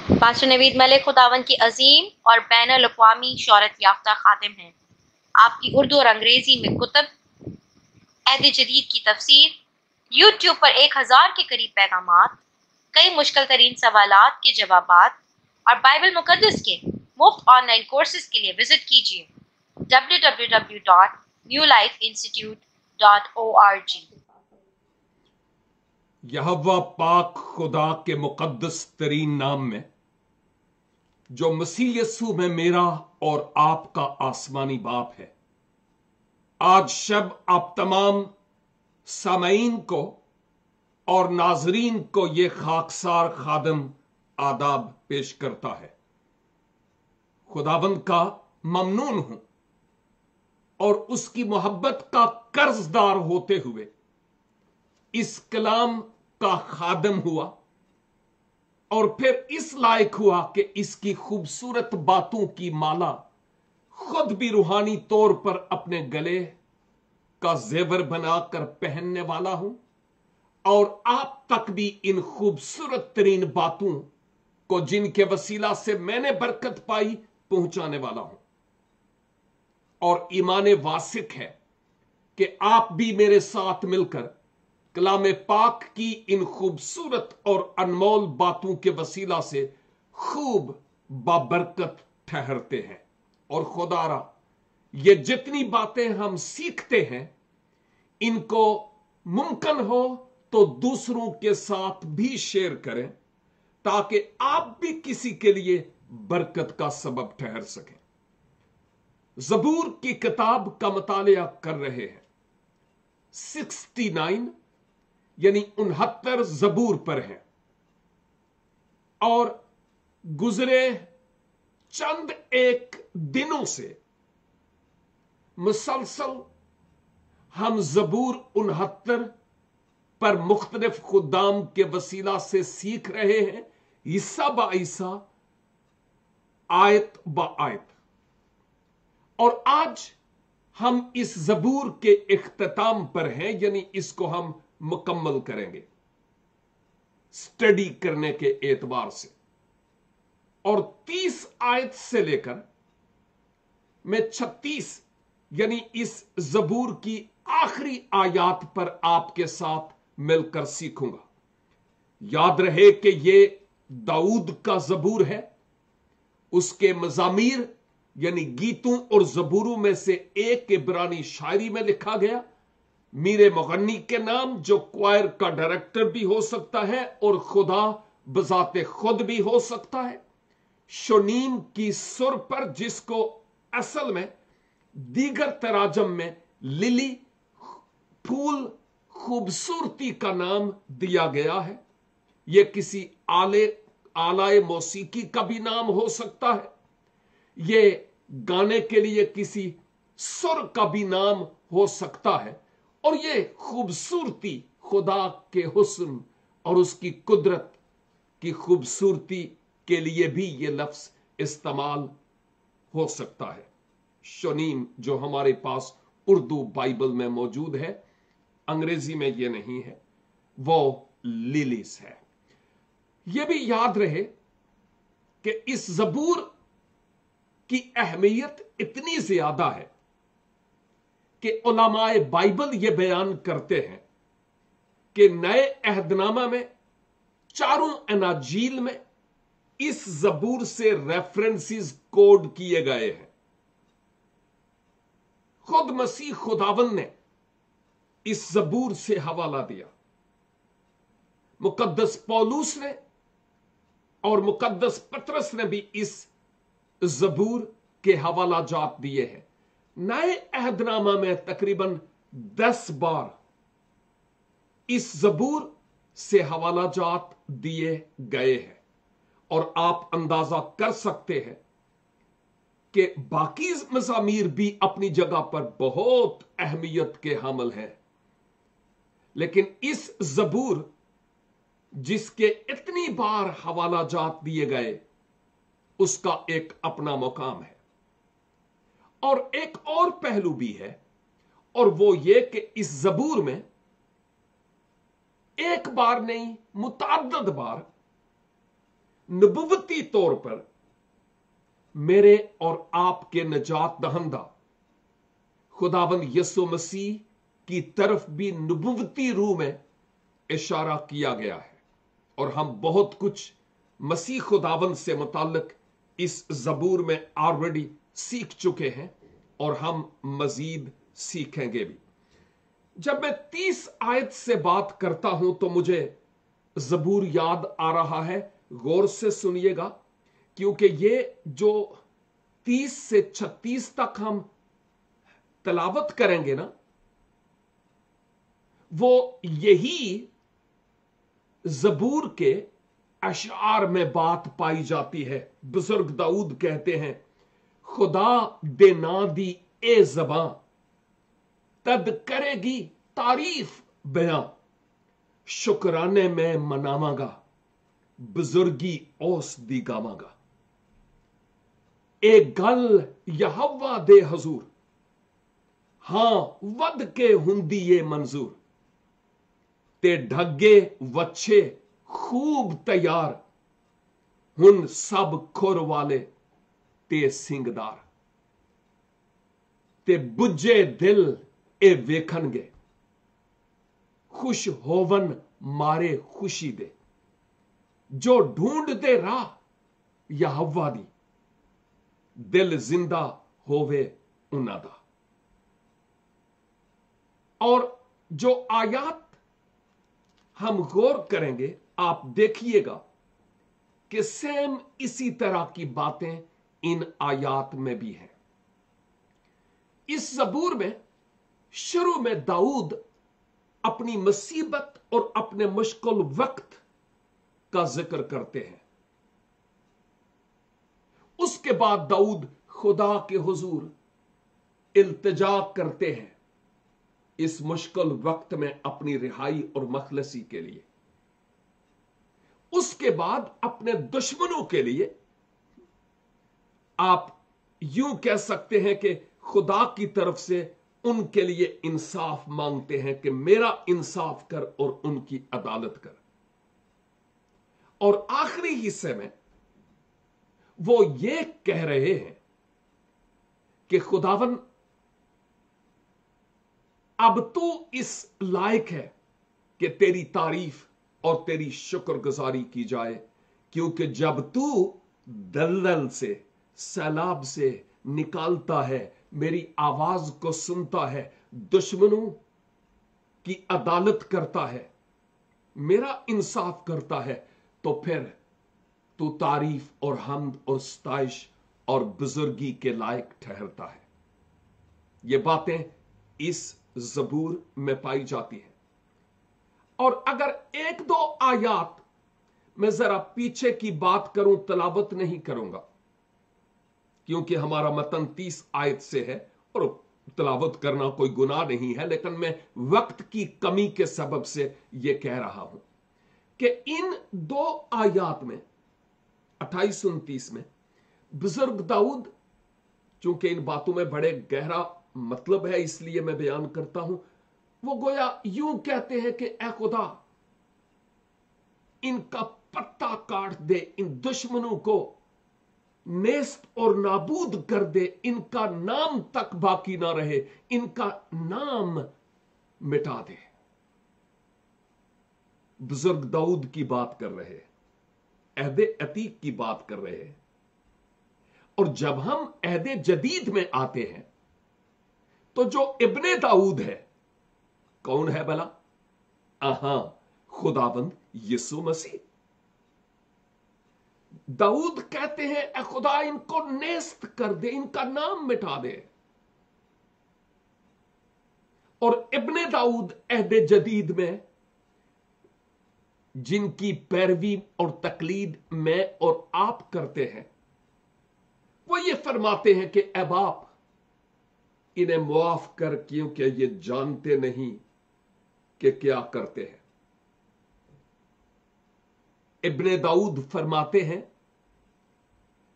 Pastor نوید ملک خداوند کی عظیم اور بین الاقوامی شہرت یافتہ خادم ہیں۔ آپ کی اردو اور انگریزی میں کتب، عہد جدید کی تفسیر، یوٹیوب پر 1000 کے قریب پیغامات، کئی مشکل ترین سوالات کے جوابات اور بائبل مقدس کے مفت آن لائن کورسز کے لیے وزٹ کیجیے www.newlifeinstitute.org۔ یہوہ پاک خدا کے مقدس ترین نام میں، جو مسیح یسوع میں میرا اور آپ کا آسمانی باپ ہے، آج شب آپ تمام سامعین کو اور ناظرین کو یہ خاکسار خادم آداب پیش کرتا ہے۔ خداوند کا ممنون ہوں اور اس کی محبت کا قرض دار ہوتے ہوئے اس کلام کا خادم ہوا اور پھر اس لائق ہوا کہ اس کی خوبصورت باتوں کی مالا خود بھی روحانی طور پر اپنے گلے کا زیور بنا کر پہننے والا ہوں، اور آپ تک بھی ان خوبصورت ترین باتوں کو جن کے وسیلہ سے میں نے برکت پائی پہنچانے والا ہوں۔ اور ایمان واثق ہے کہ آپ بھی میرے ساتھ مل کر کلام پاک کی ان خوبصورت اور انمول باتوں کے وسیلہ سے خوب بابرکت ٹھہرتے ہیں۔ اور خدا را یہ جتنی باتیں ہم سیکھتے ہیں ان کو ممکن ہو تو دوسروں کے ساتھ بھی شیئر کریں تاکہ آپ بھی کسی کے لیے برکت کا سبب ٹھہر سکیں۔ زبور کی کتاب کا مطالعہ کر رہے ہیں۔ 69 یعنی 69 زبور پر ہیں، اور گزرے چند ایک دنوں سے مسلسل ہم زبور 69 پر مختلف خدام کے وسیلہ سے سیکھ رہے ہیں، حصہ با حصہ، آیت با آیت۔ اور آج ہم اس زبور کے اختتام پر ہیں، یعنی اس کو ہم مکمل کریں گے اسٹڈی کرنے کے اعتبار سے، اور 30 آیت سے لے کر میں 36 یعنی اس زبور کی آخری آیات پر آپ کے ساتھ مل کر سیکھوں گا۔ یاد رہے کہ یہ داؤد کا زبور ہے، اس کے مزامیر یعنی گیتوں اور زبوروں میں سے ایک عبرانی شاعری میں لکھا گیا۔ میرے مغنی کے نام، جو کوائر کا ڈائریکٹر بھی ہو سکتا ہے اور خدا بذات خود بھی ہو سکتا ہے، شونیم کی سر پر، جس کو اصل میں دیگر تراجم میں للی، پھول، خوبصورتی کا نام دیا گیا ہے۔ یہ کسی آلہ موسیقی کا بھی نام ہو سکتا ہے، یہ گانے کے لیے کسی سر کا بھی نام ہو سکتا ہے، اور یہ خوبصورتی خدا کے حسن اور اس کی قدرت کی خوبصورتی کے لیے بھی یہ لفظ استعمال ہو سکتا ہے۔ شونیم جو ہمارے پاس اردو بائبل میں موجود ہے، انگریزی میں یہ نہیں ہے، وہ لیلیز ہے۔ یہ بھی یاد رہے کہ اس زبور کی اہمیت اتنی زیادہ ہے کہ علماء بائبل یہ بیان کرتے ہیں کہ نئے عہد نامہ میں چاروں اناجیل میں اس زبور سے ریفرنسز کوڈ کیے گئے ہیں۔ خود مسیح خداوند نے اس زبور سے حوالہ دیا، مقدس پولوس نے اور مقدس پطرس نے بھی اس زبور کے حوالہ جات دیے ہیں۔ نئے عہد نامہ میں تقریباً 10 بار اس زبور سے حوالہ جات دیے گئے ہیں، اور آپ اندازہ کر سکتے ہیں کہ باقی مزامیر بھی اپنی جگہ پر بہت اہمیت کے حامل ہیں، لیکن اس زبور جس کے اتنی بار حوالہ جات دیے گئے، اس کا ایک اپنا مقام ہے۔ اور ایک اور پہلو بھی ہے، اور وہ یہ کہ اس زبور میں ایک بار نہیں، متعدد بار नबुवती तौर पर मेरे और आपके नजात दहंदा खुदावंद यीशु मसीह की तरफ भी नबुवती रूह में इशारा किया गया है। और हम बहुत कुछ मसीह खुदावंद से मुताल्लिक इस जबूर में ऑलरेडी सीख चुके हैं और हम मजीद सीखेंगे भी। जब मैं 30 आयत से बात करता हूं तो मुझे जबूर याद आ रहा है। गौर से सुनिएगा, क्योंकि ये जो 30 से 36 तक हम तलावत करेंगे ना, वो यही जबूर के अशार में बात पाई जाती है। बुजुर्ग दाऊद कहते हैं, खुदा दे ना दी ए जबां तद करेगी तारीफ बयां, शुक्राने में मनावांगा बुजुर्गी ओस दी गावांगा। ए गल यहवा दे हजूर, हां वद के हुंदी ये मंजूर, ते ढगे वच्छे खूब तैयार, हुन सब खुर वाले ते सिंगदार, ते बुझे दिल ए वेखणगे, खुश होवन मारे खुशी दे, जो ढूंढते राह यहोवा दी, दिल जिंदा होवे उन्हां दा। और जो आयात हम गौर करेंगे, आप देखिएगा कि सेम इसी तरह की बातें इन आयात में भी हैं। इस जबूर में शुरू में दाऊद अपनी मुसीबत और अपने मुश्किल वक्त का जिक्र करते हैं। उसके बाद दाऊद खुदा के हुजूर इल्तिजा करते हैं इस मुश्किल वक्त में अपनी रिहाई और मखलसी के लिए। उसके बाद अपने दुश्मनों के लिए आप यूं कह सकते हैं कि खुदा की तरफ से उनके लिए इंसाफ मांगते हैं कि मेरा इंसाफ कर और उनकी अदालत कर। और आखिरी हिस्से में वो ये कह रहे हैं कि खुदावन अब तू इस लायक है कि तेरी तारीफ और तेरी शुक्रगुजारी की जाए, क्योंकि जब तू दलदल से, सैलाब से निकालता है, मेरी आवाज को सुनता है, दुश्मनों की अदालत करता है, मेरा इंसाफ करता है, तो फिर तू तारीफ और हम्द और सताइश और बुजुर्गी के लायक ठहरता है। ये बातें इस जबूर में पाई जाती हैं। और अगर एक दो आयात मैं जरा पीछे की बात करूं, तलावत नहीं करूंगा क्योंकि हमारा मतन 30 आयत से है और तलावत करना कोई गुनाह नहीं है, लेकिन मैं वक्त की कमी के सबब से यह कह रहा हूं कि इन दो आयात में 28-29 में बुजुर्ग दाऊद, चूंकि इन बातों में बड़े गहरा मतलब है इसलिए मैं बयान करता हूं, वो गोया यूं कहते हैं कि ऐ खुदा इनका पत्ता काट दे, इन दुश्मनों को नेस्त और नाबूद कर दे, इनका नाम तक बाकी ना रहे, इनका नाम मिटा दे। बुजुर्ग दाऊद की बात कर रहे हैं, अहदे अतीक की बात कर रहे हैं। और जब हम अहदे जदीद में आते हैं तो जो इब्ने दाऊद है कौन है भला? खुदाबंद यीशु मसीह। दाऊद कहते हैं ए खुदा इनको नेस्त कर दे, इनका नाम मिटा दे। और इब्ने दाऊद अहदे जदीद में जिनकी पैरवी और तकलीद मैं और आप करते हैं, वो ये फरमाते हैं कि ए बाप इन्हें मुआफ कर, क्योंकि ये जानते नहीं कि क्या करते हैं। इब्ने दाऊद फरमाते हैं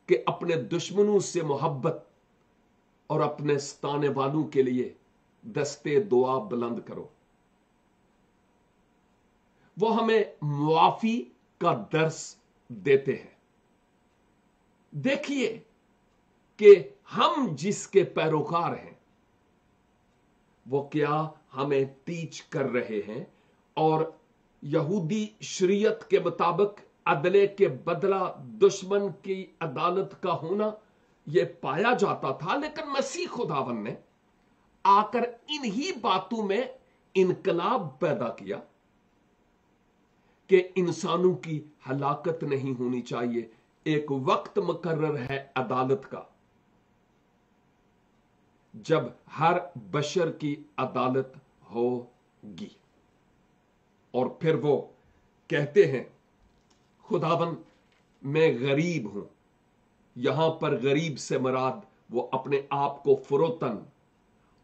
कि अपने दुश्मनों से मोहब्बत और अपने सताने वालों के लिए दस्ते दुआ बुलंद करो। वो हमें मुआफी का दर्स देते हैं। देखिए कि हम जिसके पैरोकार हैं वो क्या हमें टीच कर रहे हैं। और यहूदी शरीयत के मुताबिक अदले के बदला दुश्मन की अदालत का होना यह पाया जाता था, लेकिन मसीह खुदावन ने आकर इन्हीं बातों में इनकलाब पैदा किया कि इंसानों की हलाकत नहीं होनी चाहिए। एक वक्त मुकर्रर है अदालत का जब हर बशर की अदालत होगी। और फिर वो कहते हैं खुदावन मैं गरीब हूं। यहां पर गरीब से मुराद वो अपने आप को फरोतन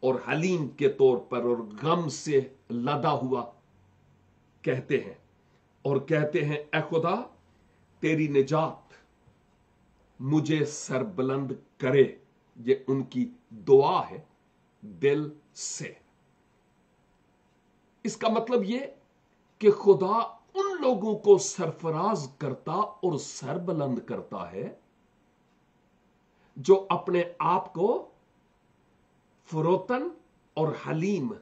और हलीम के तौर पर और गम से लदा हुआ कहते हैं और कहते हैं ए खुदा तेरी निजात मुझे सरबुलंद करे। ये उनकी दुआ है दिल से। इसका मतलब ये कि खुदा उन लोगों को सरफराज करता और सरबुलंद करता है जो अपने आप को फरोतन और हलीम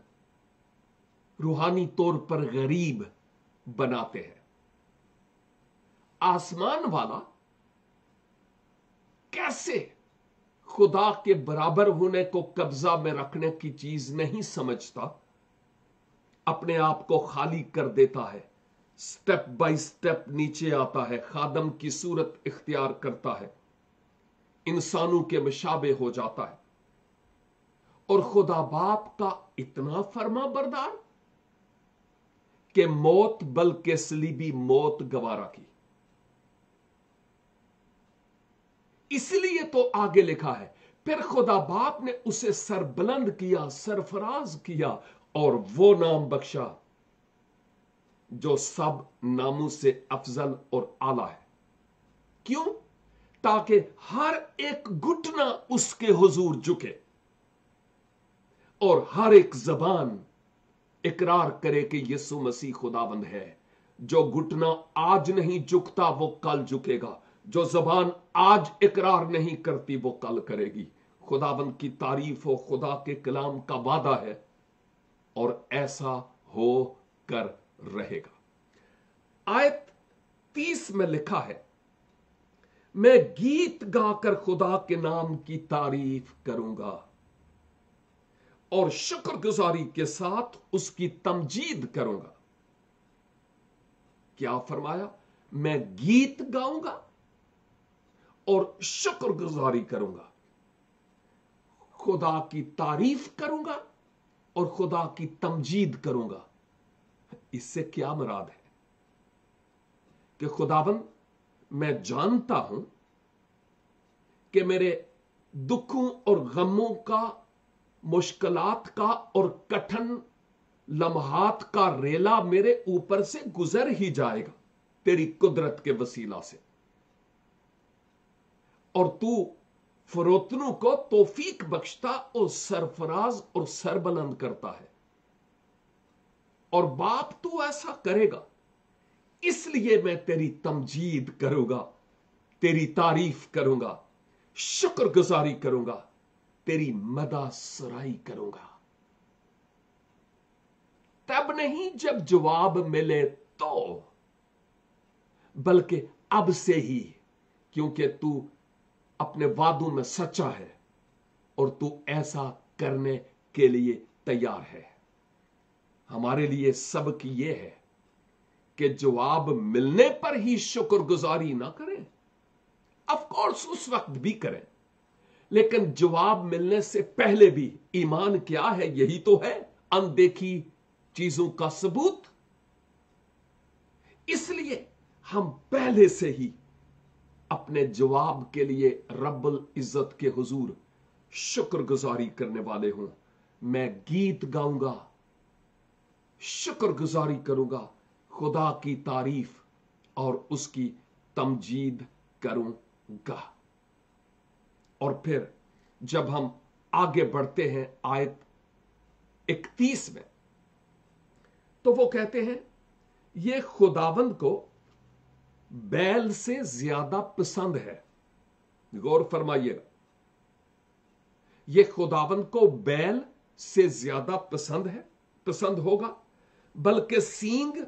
रूहानी तौर पर गरीब बनाते हैं। आसमान वाला कैसे खुदा के बराबर होने को कब्जा में रखने की चीज नहीं समझता, अपने आप को खाली कर देता है, स्टेप बाय स्टेप नीचे आता है, खादम की सूरत इख्तियार करता है, इंसानों के मुशाबे हो जाता है और खुदा बाप का इतना फर्मा बरदार कि मौत बल्कि सलीबी मौत गवारा की। इसलिए तो आगे लिखा है फिर खुदा बाप ने उसे सरबुलंद किया, सरफराज किया और वो नाम बख्शा जो सब नामों से अफजल और आला है। क्यों? ताकि हर एक घुटना उसके हुजूर झुके और हर एक जबान इकरार करे कि यीशु मसीह खुदावंद है। जो घुटना आज नहीं झुकता वो कल झुकेगा, जो जबान आज इकरार नहीं करती वो कल करेगी। खुदावंद की तारीफ हो, खुदा के कलाम का वादा है और ऐसा हो कर रहेगा। आयत 30 में लिखा है मैं गीत गाकर खुदा के नाम की तारीफ करूंगा और शुक्रगुजारी के साथ उसकी तमजीद करूंगा। क्या फरमाया? मैं गीत गाऊंगा और शुक्रगुजारी करूंगा, खुदा की तारीफ करूंगा और खुदा की तमजीद करूंगा। इससे क्या मुराद है कि खुदाबंद मैं जानता हूं कि मेरे दुखों और गमों का, मुश्किलात का और कठिन लम्हात का रेला मेरे ऊपर से गुजर ही जाएगा तेरी कुदरत के वसीला से, और तू फरोतनों को तौफीक बख्शता और सरफराज और सरबुलंद करता है। और बाप तू ऐसा करेगा, इसलिए मैं तेरी तमजीद करूंगा, तेरी तारीफ करूंगा, शुक्रगुजारी करूंगा, तेरी मदा सराई करूंगा। तब नहीं जब जवाब मिले तो, बल्कि अब से ही, क्योंकि तू अपने वादों में सच्चा है और तू ऐसा करने के लिए तैयार है। हमारे लिए सबक यह है कि जवाब मिलने पर ही शुक्रगुजारी ना करें, ऑफ कोर्स उस वक्त भी करें, लेकिन जवाब मिलने से पहले भी ईमान क्या है? यही तो है अनदेखी चीजों का सबूत। इसलिए हम पहले से ही अपने जवाब के लिए रब्बुल इज्जत के हुजूर शुक्रगुजारी करने वाले हों। मैं गीत गाऊंगा, शुक्रगुजारी करूंगा, खुदा की तारीफ और उसकी तमजीद करूंगा। और फिर जब हम आगे बढ़ते हैं आयत 31 में, तो वो कहते हैं ये खुदावंद को बैल से ज्यादा पसंद है गौर फरमाइएगा, यह खुदावंद को बैल से ज्यादा पसंद होगा, बल्कि सींग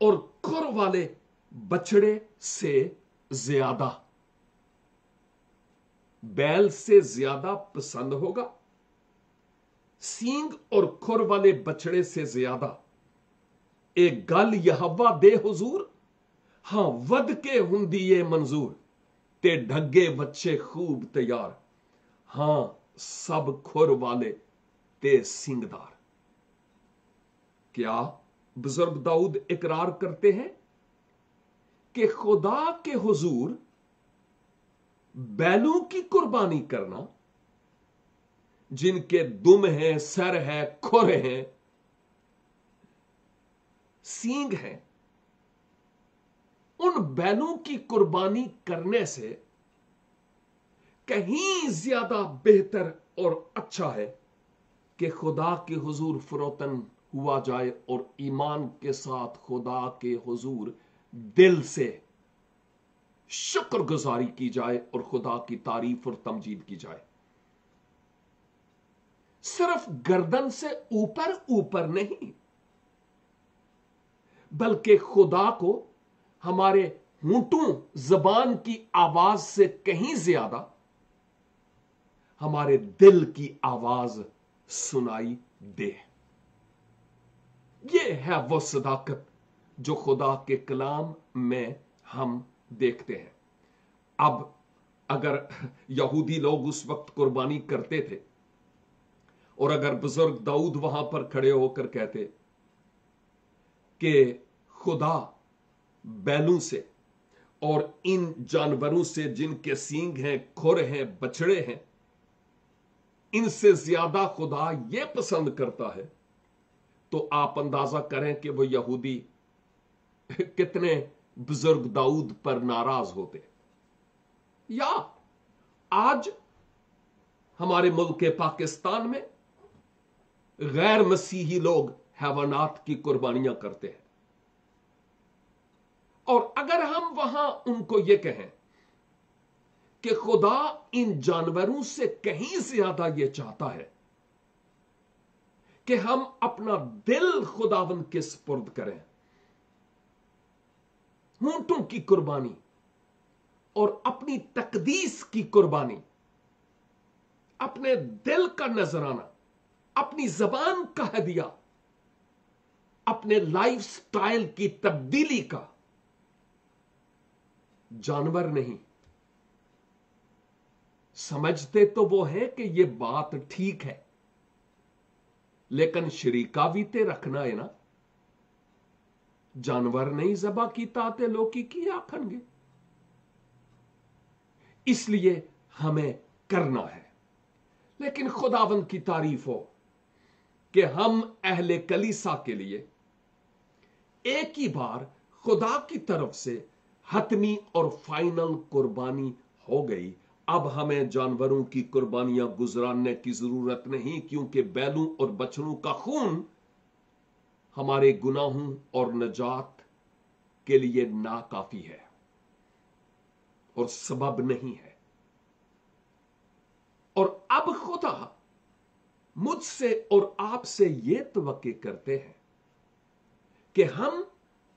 और खुर वाले बछड़े से ज्यादा। बैल से ज्यादा पसंद होगा, सींग और खुर वाले बछड़े से ज्यादा। एक गल यहवा दे हुजूर, हां वध के हुंदी मंजूर, ते ढगे बच्चे खूब तैयार, हां सब खुर वाले ते सिंगदार। क्या बुजुर्ग दाऊद इकरार करते हैं कि खुदा के हुजूर बैलों की कुर्बानी करना, जिनके दुम हैं, सर है, खुर हैं, सींग हैं, उन बैलों की कुर्बानी करने से कहीं ज्यादा बेहतर और अच्छा है कि खुदा के हुजूर फरोतन हुआ जाए और ईमान के साथ खुदा के हुजूर दिल से शुक्रगुजारी की जाए और खुदा की तारीफ और तमजीद की जाए। सिर्फ गर्दन से ऊपर ऊपर नहीं, बल्कि खुदा को हमारे होंठों, जबान की आवाज से कहीं ज्यादा हमारे दिल की आवाज सुनाई दे। यह है वो सदाकत जो खुदा के कलाम में हम देखते हैं। अब अगर यहूदी लोग उस वक्त कुर्बानी करते थे और अगर बुजुर्ग दाऊद वहां पर खड़े होकर कहते कि खुदा बैलों से और इन जानवरों से जिनके सींग हैं, खुर हैं, बछड़े हैं, इनसे ज्यादा खुदा यह पसंद करता है, तो आप अंदाजा करें कि वो यहूदी कितने बुजुर्ग दाऊद पर नाराज होते। या आज हमारे मुल्क के पाकिस्तान में गैर मसीही लोग हैवानात की कुर्बानियां करते हैं, और अगर हम वहां उनको यह कहें कि खुदा इन जानवरों से कहीं ज्यादा यह चाहता है कि हम अपना दिल खुदावंद के सुपुर्द करें, होंठों की कुर्बानी और अपनी तकदीस की कुर्बानी, अपने दिल का नजराना, अपनी जबान का हदिया, अपने लाइफ स्टाइल की तब्दीली का, जानवर नहीं। समझते तो वो है कि ये बात ठीक है, लेकिन शरीका भी ते रखना है ना। जानवर नहीं जबा कीता ते लोकी की आखनगे, इसलिए हमें करना है। लेकिन खुदावंद की तारीफ हो कि हम अहले कलीसा के लिए एक ही बार खुदा की तरफ से हतमी और फाइनल कुर्बानी हो गई। अब हमें जानवरों की कुर्बानियां गुजराने की जरूरत नहीं, क्योंकि बैलों और बछड़ों का खून हमारे गुनाहों और नजात के लिए नाकाफी है और सबब नहीं है। और अब खुदा मुझसे और आपसे यह तवक्के करते हैं कि हम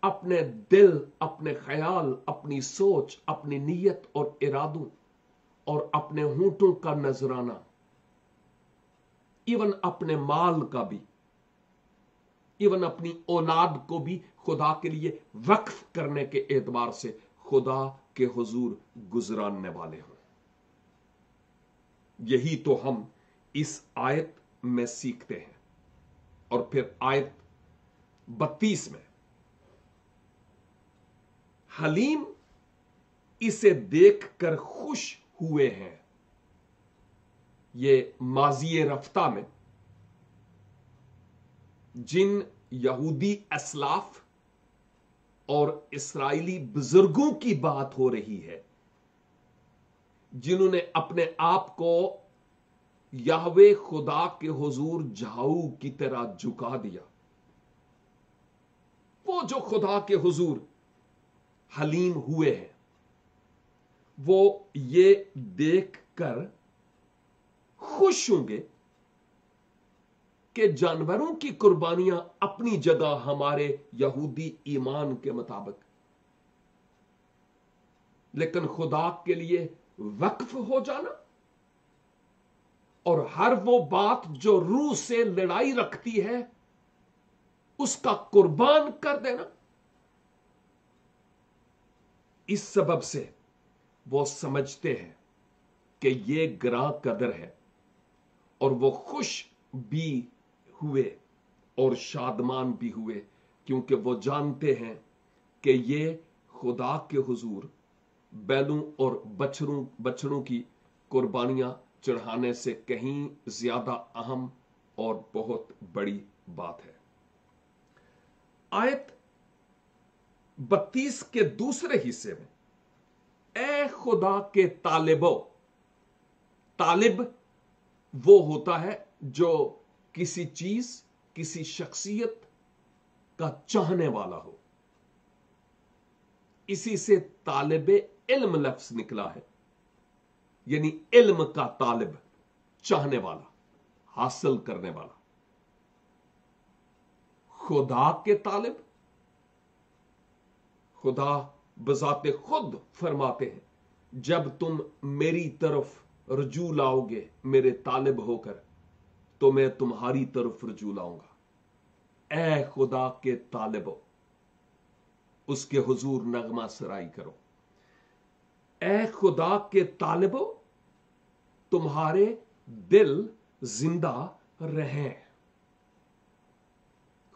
अपने दिल, अपने ख्याल, अपनी सोच, अपनी नीयत और इरादों और अपने होंठों का नजराना, इवन अपने माल का भी, इवन अपनी औलाद को भी खुदा के लिए वक्फ करने के एतबार से खुदा के हुजूर गुजराने वाले हों। यही तो हम इस आयत में सीखते हैं। और फिर आयत 32 में हलीम इसे देखकर खुश हुए हैं। ये माजी रफ्ता में जिन यहूदी असलाफ और इस्राएली बुजुर्गों की बात हो रही है, जिन्होंने अपने आप को याहवे खुदा के हुजूर झाऊ की तरह झुका दिया, वो जो खुदा के हुजूर हलीम हुए हैं, वो ये देख कर खुश होंगे कि जानवरों की कुर्बानियां अपनी जगह हमारे यहूदी ईमान के मुताबिक, लेकिन खुदा के लिए वक्फ हो जाना और हर वो बात जो रूह से लड़ाई रखती है उसका कुर्बान कर देना, इस सबब से वो समझते हैं कि ये ग्रां कदर है और वो खुश भी हुए और शादमान भी हुए, क्योंकि वो जानते हैं कि ये खुदा के हुजूर बैलों और बछड़ों की कुर्बानियां चढ़ाने से कहीं ज्यादा अहम और बहुत बड़ी बात है। आयत 32 के दूसरे हिस्से में, ए खुदा के तालिबो, तालिब वो होता है जो किसी चीज, किसी शख्सियत का चाहने वाला हो। इसी से तालिब इल्म लफ्ज निकला है, यानी इल्म का तालिब, चाहने वाला, हासिल करने वाला। खुदा के तालिब, खुदा बजाते खुद फरमाते हैं, जब तुम मेरी तरफ रजू लाओगे मेरे तालिब होकर, तो मैं तुम्हारी तरफ रजू लाऊंगा। ए खुदा के तालिबो, उसके हुजूर नगमा सराई करो। ए खुदा के तालिबो, तुम्हारे दिल जिंदा रहें।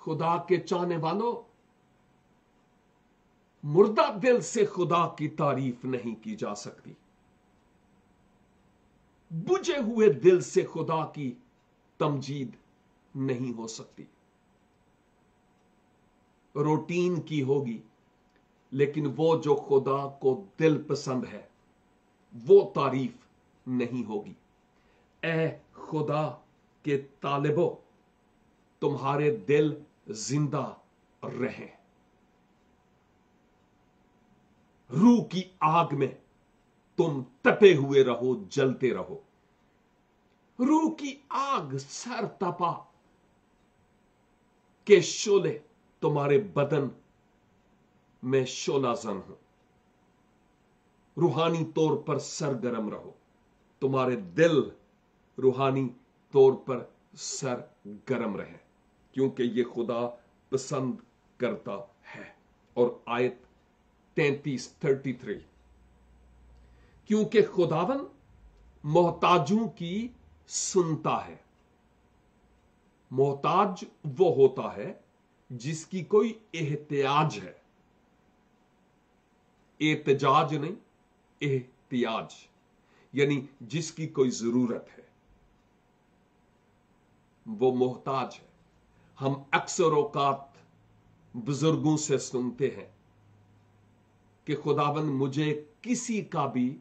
खुदा के चाहने वालों, मुर्दा दिल से खुदा की तारीफ नहीं की जा सकती। बुझे हुए दिल से खुदा की तमजीद नहीं हो सकती। रूटीन की होगी, लेकिन वो जो खुदा को दिल पसंद है वो तारीफ नहीं होगी। ए खुदा के तालिबो, तुम्हारे दिल जिंदा रहें। रूह की आग में तुम तपे हुए रहो, जलते रहो। रूह की आग सर तपा के शोले तुम्हारे बदन में शोलाजन हो। रूहानी तौर पर सरगर्म रहो, तुम्हारे दिल रूहानी तौर पर सरगर्म रहे, क्योंकि ये खुदा पसंद करता है। और आयत 33, क्योंकि खुदावन मोहताजों की सुनता है। मोहताज वो होता है जिसकी कोई एहतियाज है, एहतजाज नहीं, एहतियाज, यानी जिसकी कोई जरूरत है, वो मोहताज है। हम अक्सर औकात बुजुर्गों से सुनते हैं कि खुदावन मुझे किसी का भी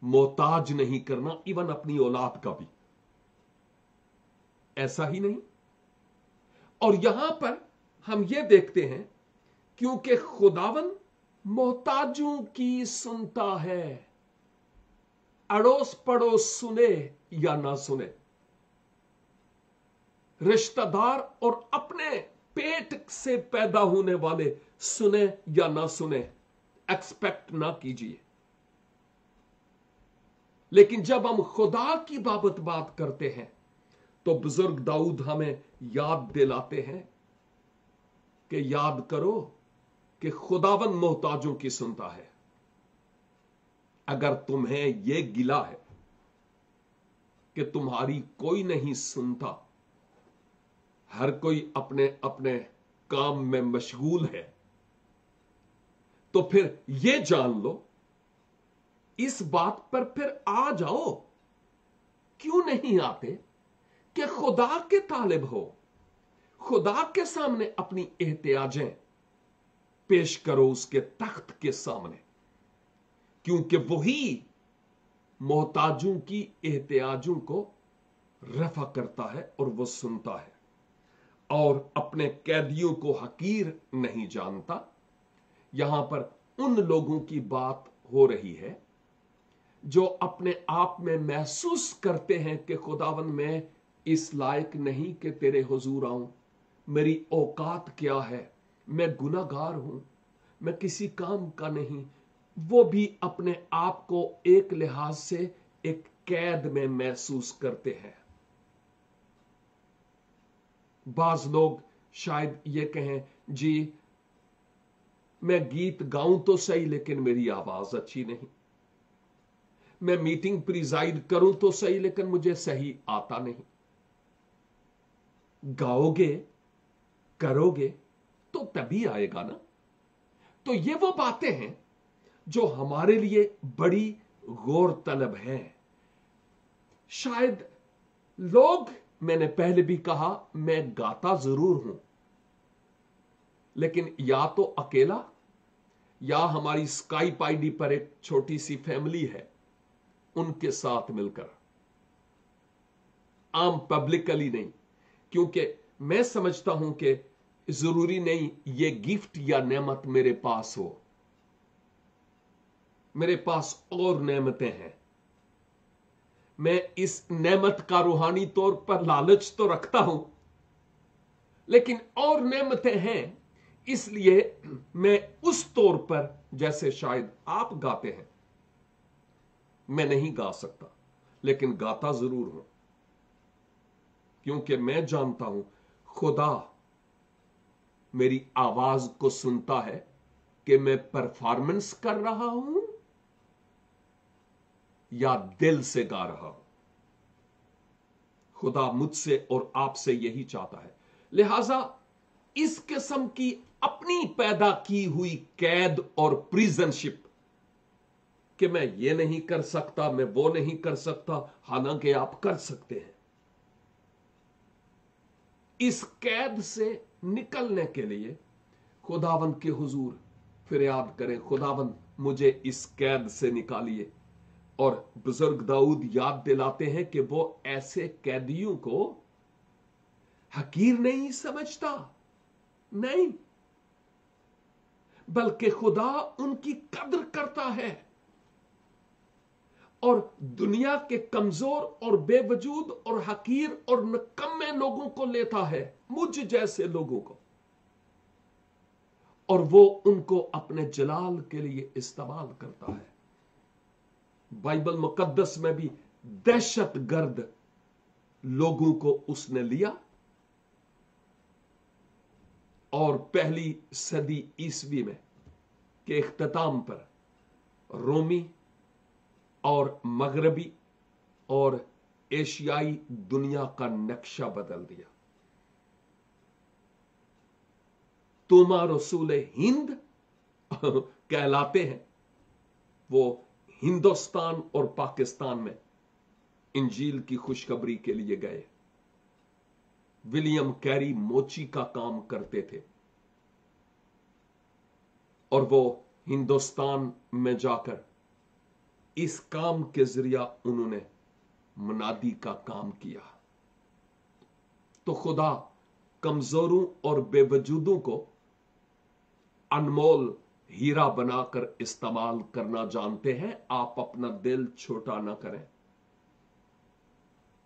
मोहताज नहीं करना, इवन अपनी औलाद का भी। ऐसा ही नहीं। और यहां पर हम यह देखते हैं, क्योंकि खुदावन मोहताजों की सुनता है, अड़ोस पड़ोस सुने या ना सुने, रिश्तेदार और अपने पेट से पैदा होने वाले सुने या ना सुने, एक्सपेक्ट ना कीजिए। लेकिन जब हम खुदा की बात करते हैं तो बुजुर्ग दाऊद हमें याद दिलाते हैं कि याद करो कि खुदावन मोहताजों की सुनता है। अगर तुम्हें यह गिला है कि तुम्हारी कोई नहीं सुनता, हर कोई अपने अपने काम में मशगूल है, तो फिर यह जान लो, इस बात पर फिर आ जाओ, क्यों नहीं आते कि खुदा के तालिब हो, खुदा के सामने अपनी एहतियाजें पेश करो उसके तख्त के सामने, क्योंकि वही मोहताजों की एहतियाजों को रफा करता है और वो सुनता है और अपने कैदियों को हकीर नहीं जानता। यहां पर उन लोगों की बात हो रही है, जो अपने आप में महसूस करते हैं कि खुदावन मैं इस लायक नहीं कि तेरे हुजूर आऊं, मेरी औकात क्या है, मैं गुनाहगार हूं, मैं किसी काम का नहीं, वो भी अपने आप को एक लिहाज से एक कैद में महसूस करते हैं। बाज लोग शायद ये कहें, जी मैं गीत गाऊं तो सही लेकिन मेरी आवाज अच्छी नहीं, मैं मीटिंग प्रिजाइड करूं तो सही लेकिन मुझे सही आता नहीं। गाओगे करोगे तो तभी आएगा ना। तो ये वो बातें हैं जो हमारे लिए बड़ी गौर तलब है। शायद लोग, मैंने पहले भी कहा, मैं गाता जरूर हूं, लेकिन या तो अकेला या हमारी स्काइप आईडी पर एक छोटी सी फैमिली है उनके साथ मिलकर, आम पब्लिकली नहीं, क्योंकि मैं समझता हूं कि जरूरी नहीं ये गिफ्ट या नेमत मेरे पास हो। मेरे पास और नेमतें हैं। मैं इस नेमत का रूहानी तौर पर लालच तो रखता हूं, लेकिन और नेमतें हैं, इसलिए मैं उस तौर पर, जैसे शायद आप गाते हैं, मैं नहीं गा सकता, लेकिन गाता जरूर हूं, क्योंकि मैं जानता हूं खुदा मेरी आवाज को सुनता है कि मैं परफॉर्मेंस कर रहा हूं या दिल से गा रहा हूं। खुदा मुझसे और आपसे यही चाहता है। लिहाजा इस किस्म की अपनी पैदा की हुई कैद और प्रिजनशिप कि मैं ये नहीं कर सकता, मैं वो नहीं कर सकता, हालांकि आप कर सकते हैं, इस कैद से निकलने के लिए खुदावंद के हुजूर फरियाद करें, खुदावंद मुझे इस कैद से निकालिए। और बुजुर्ग दाऊद याद दिलाते हैं कि वो ऐसे कैदियों को हकीर नहीं समझता, नहीं, बल्कि खुदा उनकी कद्र करता है और दुनिया के कमजोर और बेवजूद और हकीर और निकम्मे लोगों को लेता है, मुझ जैसे लोगों को, और वो उनको अपने जलाल के लिए इस्तेमाल करता है। बाइबल मुकद्दस में भी दहशतगर्द लोगों को उसने लिया और पहली सदी ईसवी में के इख्तिताम पर रोमी और मगरबी और एशियाई दुनिया का नक्शा बदल दिया। तोमा रसूल हिंद कहलाते हैं, वो हिंदुस्तान और पाकिस्तान में इंजील की खुशखबरी के लिए गए। विलियम कैरी मोची का काम करते थे और वो हिंदुस्तान में जाकर इस काम के जरिया उन्होंने मुनादी का काम किया। तो खुदा कमजोरों और बेवजूदों को अनमोल हीरा बनाकर इस्तेमाल करना जानते हैं। आप अपना दिल छोटा ना करें,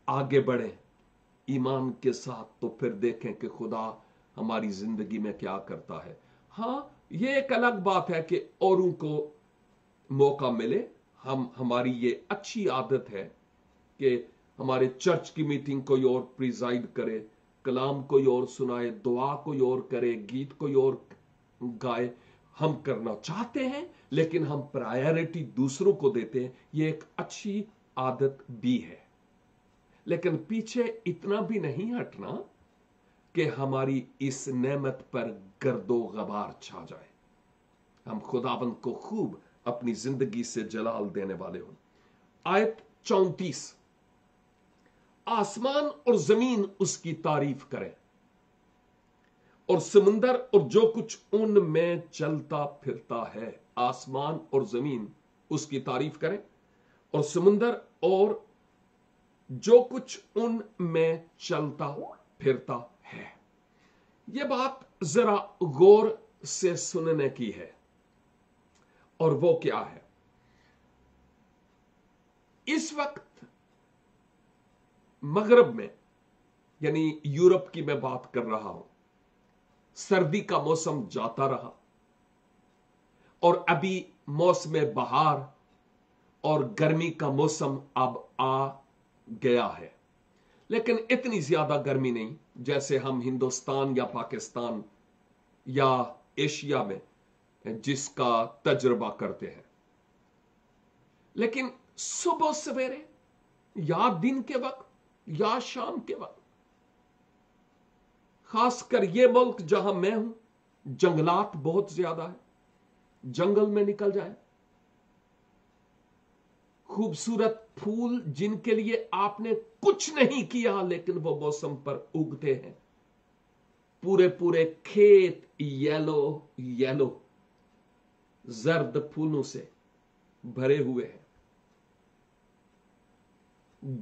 आगे बढ़ें ईमान के साथ, तो फिर देखें कि खुदा हमारी जिंदगी में क्या करता है। हां, यह एक अलग बात है कि औरों को मौका मिले। हमारी ये अच्छी आदत है कि हमारे चर्च की मीटिंग कोई और प्रिजाइड करे, कलाम कोई और सुनाए, दुआ कोई और करे, गीत कोई और गाए। हम करना चाहते हैं, लेकिन हम प्रायोरिटी दूसरों को देते हैं। ये एक अच्छी आदत भी है, लेकिन पीछे इतना भी नहीं हटना कि हमारी इस नेमत पर गर्दो गबार छा जाए। हम खुदाबंद को खूब अपनी जिंदगी से जलाल देने वाले हों। आयत 34, आसमान और जमीन उसकी तारीफ करें और समुंदर और जो कुछ उनमें चलता फिरता है। आसमान और जमीन उसकी तारीफ करें और समुंदर और जो कुछ उनमें चलता फिरता है। यह बात जरा गौर से सुनने की है, और वो क्या है? इस वक्त मगरब में, यानी यूरोप की मैं बात कर रहा हूं, सर्दी का मौसम जाता रहा और अभी मौसम बहार और गर्मी का मौसम अब आ गया है, लेकिन इतनी ज्यादा गर्मी नहीं जैसे हम हिंदुस्तान या पाकिस्तान या एशिया में जिसका तजुर्बा करते हैं। लेकिन सुबह सवेरे या दिन के वक्त या शाम के वक्त, खासकर यह मुल्क जहां मैं हूं, जंगलात बहुत ज्यादा है, जंगल में निकल जाए, खूबसूरत फूल जिनके लिए आपने कुछ नहीं किया लेकिन वो मौसम पर उगते हैं, पूरे पूरे खेत येलो येलो जर्द फूलों से भरे हुए हैं,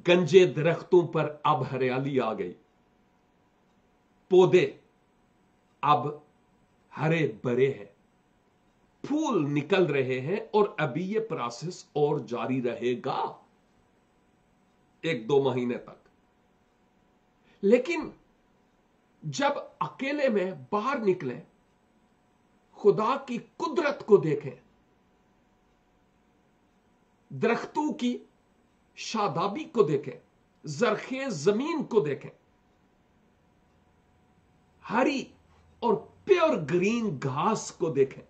गंजे दरख्तों पर अब हरियाली आ गई, पौधे अब हरे भरे हैं, फूल निकल रहे हैं और अभी यह प्रोसेस और जारी रहेगा 1-2 महीने तक। लेकिन जब अकेले में बाहर निकलें, खुदा की कुदरत को देखें, दरख्तों की शादाबी को देखें, जरखेज जमीन को देखें, हरी और प्योर ग्रीन घास को देखें,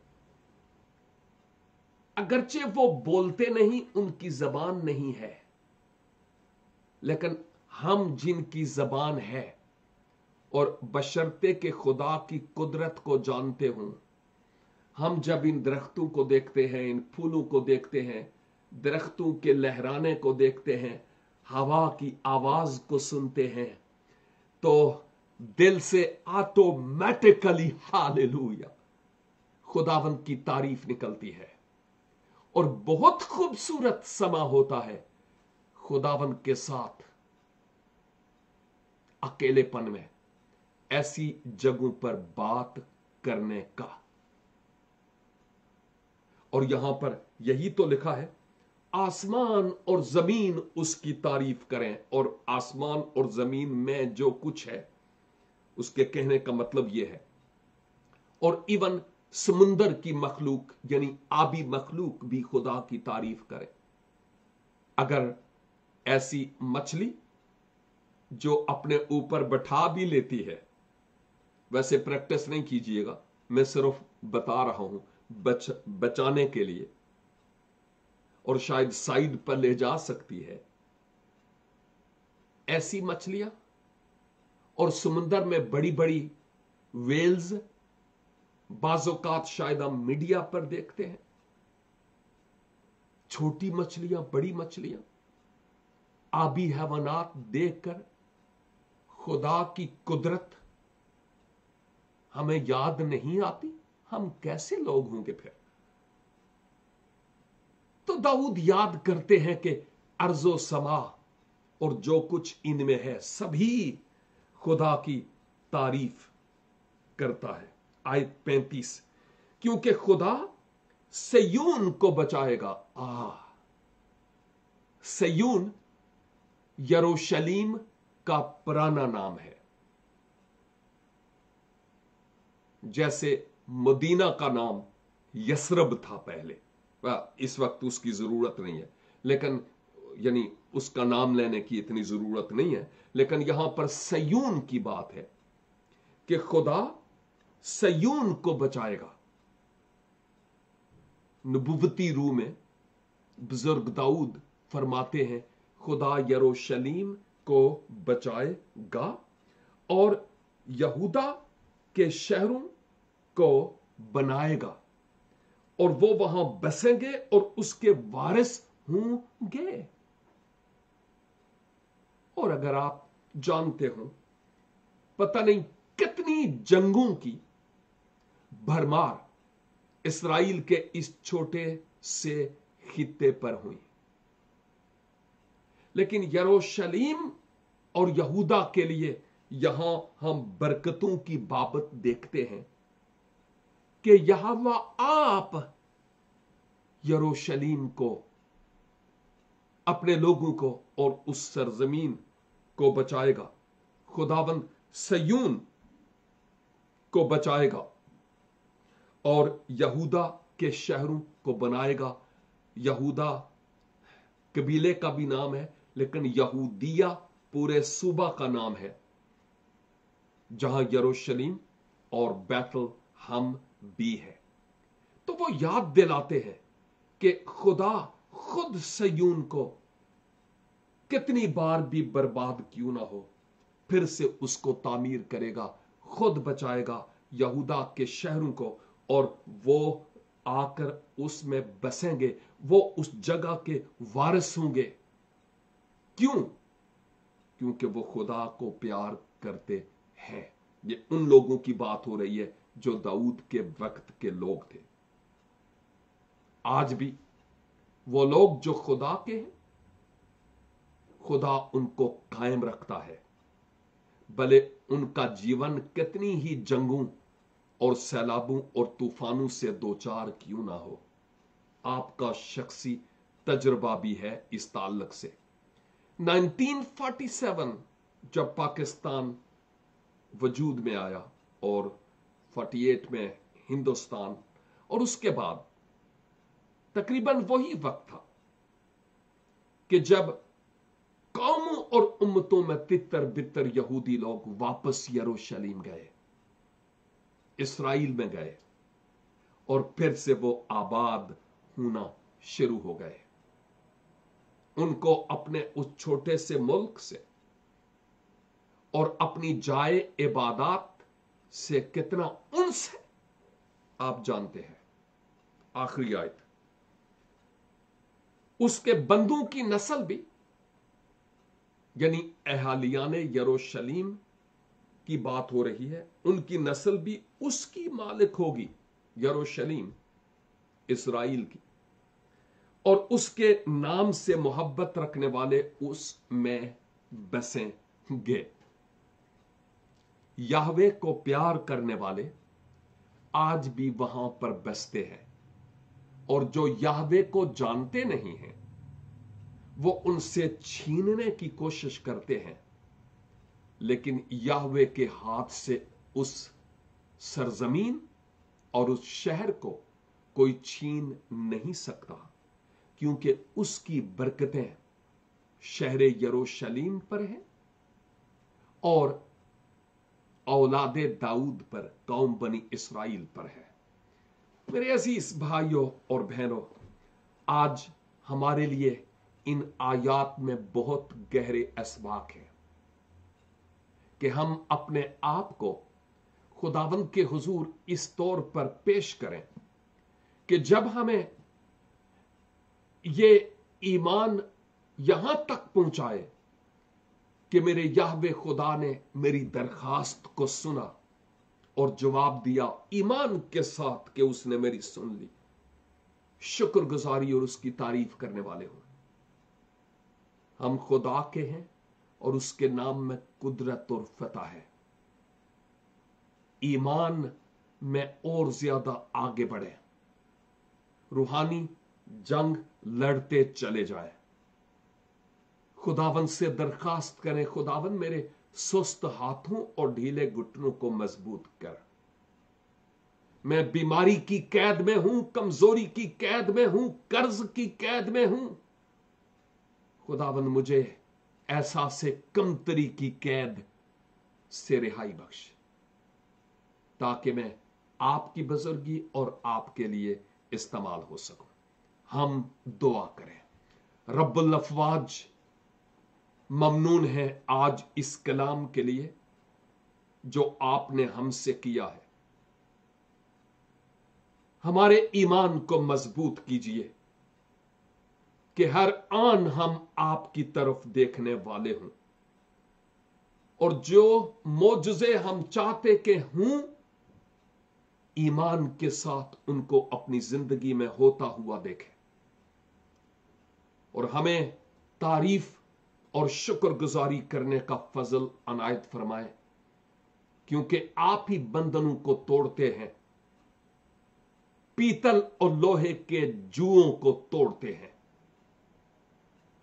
अगरचे वो बोलते नहीं, उनकी जबान नहीं है, लेकिन हम जिनकी जबान है और बशर्ते के खुदा की कुदरत को जानते हों, हम जब इन दरख्तों को देखते हैं, इन फूलों को देखते हैं, दरख्तों के लहराने को देखते हैं, हवा की आवाज को सुनते हैं, तो दिल से ऑटोमेटिकली हालेलुया खुदावंद की तारीफ निकलती है और बहुत खूबसूरत समा होता है खुदावंद के साथ अकेलेपन में ऐसी जगहों पर बात करने का। और यहां पर यही तो लिखा है, आसमान और जमीन उसकी तारीफ करें, और आसमान और जमीन में जो कुछ है उसके कहने का मतलब यह है, और इवन समुंदर की मखलूक यानी आबी मखलूक भी खुदा की तारीफ करे। अगर ऐसी मछली जो अपने ऊपर बैठा भी लेती है, वैसे प्रैक्टिस नहीं कीजिएगा, मैं सिर्फ बता रहा हूं बचाने के लिए, और शायद साइड पर ले जा सकती है, ऐसी मछलियां और समुंदर में बड़ी बड़ी वेल्स बाज़ोकात शायद हम मीडिया पर देखते हैं, छोटी मछलियां, बड़ी मछलियां, आबी हैवानात देखकर खुदा की कुदरत हमें याद नहीं आती, हम कैसे लोग होंगे फिर? तो दाऊद याद करते हैं कि अर्जो समा और जो कुछ इनमें है सभी खुदा की तारीफ करता है। आयत 35, क्योंकि खुदा सयून को बचाएगा। सयून यरूशलेम का पुराना नाम है, जैसे मदीना का नाम यसरब था पहले, इस वक्त उसकी जरूरत नहीं है, लेकिन यानी उसका नाम लेने की इतनी जरूरत नहीं है, लेकिन यहां पर सयून की बात है कि खुदा सयून को बचाएगा। नबुवती रूह में बुजुर्ग दाऊद फरमाते हैं, खुदा यरूशलेम को बचाएगा और यहूदा के शहरों को बनाएगा, और वो वहां बसेंगे और उसके वारिस होंगे। और अगर आप जानते हो, पता नहीं कितनी जंगों की भरमार इस्राइल के इस छोटे से खित्ते पर हुई, लेकिन यरूशलेम और यहूदा के लिए यहां हम बरकतों की बाबत देखते हैं कि यहोवा आप यरूशलेम को अपने लोगों को और उस सरजमीन को बचाएगा। खुदावंद सयून को बचाएगा और यहूदा के शहरों को बनाएगा। यहूदा कबीले का भी नाम है, लेकिन यहूदिया पूरे सूबा का नाम है, जहां यरूशलेम और बैतल हम भी है। तो वो याद दिलाते हैं कि खुदा खुद सयून को कितनी बार भी बर्बाद क्यों ना हो, फिर से उसको तामीर करेगा, खुद बचाएगा यहूदा के शहरों को, और वो आकर उसमें बसेंगे, वो उस जगह के वारिस होंगे। क्यों? क्योंकि वो खुदा को प्यार करते हैं। ये उन लोगों की बात हो रही है जो दाऊद के वक्त के लोग थे। आज भी वो लोग जो खुदा के हैं, खुदा उनको कायम रखता है, भले उनका जीवन कितनी ही जंगों और सैलाबों और तूफानों से दो चार क्यों ना हो। आपका शख्सी तजुर्बा भी है इस ताल्लुक से। 1947 जब पाकिस्तान वजूद में आया और 48 में हिंदुस्तान, और उसके बाद तकरीबन वही वक्त था कि जब कौमों और उम्मतों में तितर बितर यहूदी लोग वापस यरूशलेम गए, इसराइल में गए, और फिर से वो आबाद होना शुरू हो गए। उनको अपने उस छोटे से मुल्क से और अपनी जाए इबादत से कितना उन्स है आप जानते हैं। आखिरी आयत, उसके बंदों की नस्ल भी, यानी अहालियाने यरूशलेम की बात हो रही है, उनकी नस्ल भी उसकी मालिक होगी, यरूशलेम इसराइल की, और उसके नाम से मोहब्बत रखने वाले उसमें बसेंगे। याहवे को प्यार करने वाले आज भी वहां पर बसते हैं, और जो याहवे को जानते नहीं हैं वो उनसे छीनने की कोशिश करते हैं, लेकिन याहवे के हाथ से उस सरजमीन और उस शहर को कोई छीन नहीं सकता, क्योंकि उसकी बरकतें शहर यरूशलेम पर है और औलादे दाऊद पर, कौम बनी इसराइल पर है। मेरे अजीज भाइयों और बहनों, आज हमारे लिए इन आयात में बहुत गहरे असबाक हैं कि हम अपने आप को खुदावंद के हुजूर इस तौर पर पेश करें कि जब हमें ये ईमान यहां तक पहुंचाए कि मेरे याहवे खुदा ने मेरी दरखास्त को सुना और जवाब दिया ईमान के साथ कि उसने मेरी सुन ली, शुक्रगुजारी और उसकी तारीफ करने वाले हों। हम खुदा के हैं और उसके नाम में कुदरत और फतह है। ईमान में और ज्यादा आगे बढ़े, रूहानी जंग लड़ते चले जाए, खुदावन से दरखास्त करें, खुदावन मेरे सुस्त हाथों और ढीले घुटनों को मजबूत कर। मैं बीमारी की कैद में हूं, कमजोरी की कैद में हूं, कर्ज की कैद में हूं। खुदावन मुझे एहसास कमतरी की कैद से रिहाई बख्श, ताकि मैं आपकी बुजुर्गी और आपके लिए इस्तेमाल हो सकूं। हम दुआ करें। रब्बुल अफ़वाज ममनून है आज इस कलाम के लिए जो आपने हमसे किया है। हमारे ईमान को मजबूत कीजिए कि हर आन हम आपकी तरफ देखने वाले हों, और जो मोजज़े हम चाहते कि हों, ईमान के साथ उनको अपनी जिंदगी में होता हुआ देखें, और हमें तारीफ और शुक्रगुजारी करने का फजल अनायत फरमाए, क्योंकि आप ही बंधनों को तोड़ते हैं, पीतल और लोहे के जुओं को तोड़ते हैं।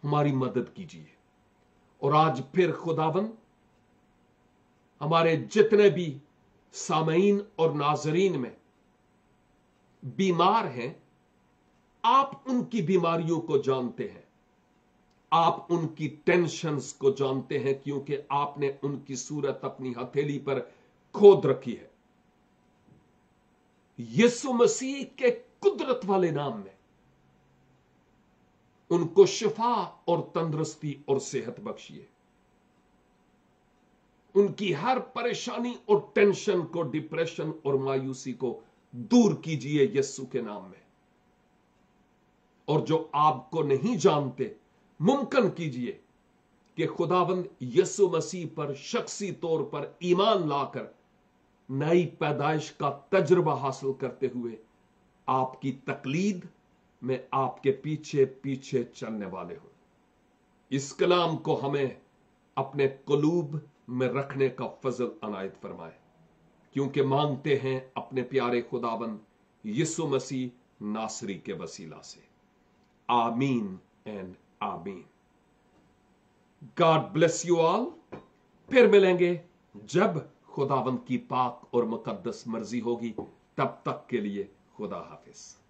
हमारी मदद कीजिए। और आज फिर खुदावन हमारे जितने भी सामईन और नाजरीन में बीमार हैं, आप उनकी बीमारियों को जानते हैं, आप उनकी टेंशन्स को जानते हैं, क्योंकि आपने उनकी सूरत अपनी हथेली पर खोद रखी है। यीशु मसीह के कुदरत वाले नाम में उनको शिफा और तंदुरुस्ती और सेहत बख्शिए। उनकी हर परेशानी और टेंशन को, डिप्रेशन और मायूसी को दूर कीजिए यीशु के नाम में। और जो आपको नहीं जानते, मुमकिन कीजिए कि खुदावंद यीशु मसीह पर शख्सी तौर पर ईमान लाकर नई पैदाइश का तजुर्बा हासिल करते हुए आपकी तकलीद में आपके पीछे पीछे चलने वाले हो। इस कलाम को हमें अपने कुलूब में रखने का फजल अनायत फरमाए, क्योंकि मांगते हैं अपने प्यारे खुदाबंद यीशु मसीह नासरी के वसीला से। आमीन एंड आमीन। God bless you all. फिर मिलेंगे जब खुदावंद की पाक और मुकद्दस मर्जी होगी। तब तक के लिए खुदा हाफिज।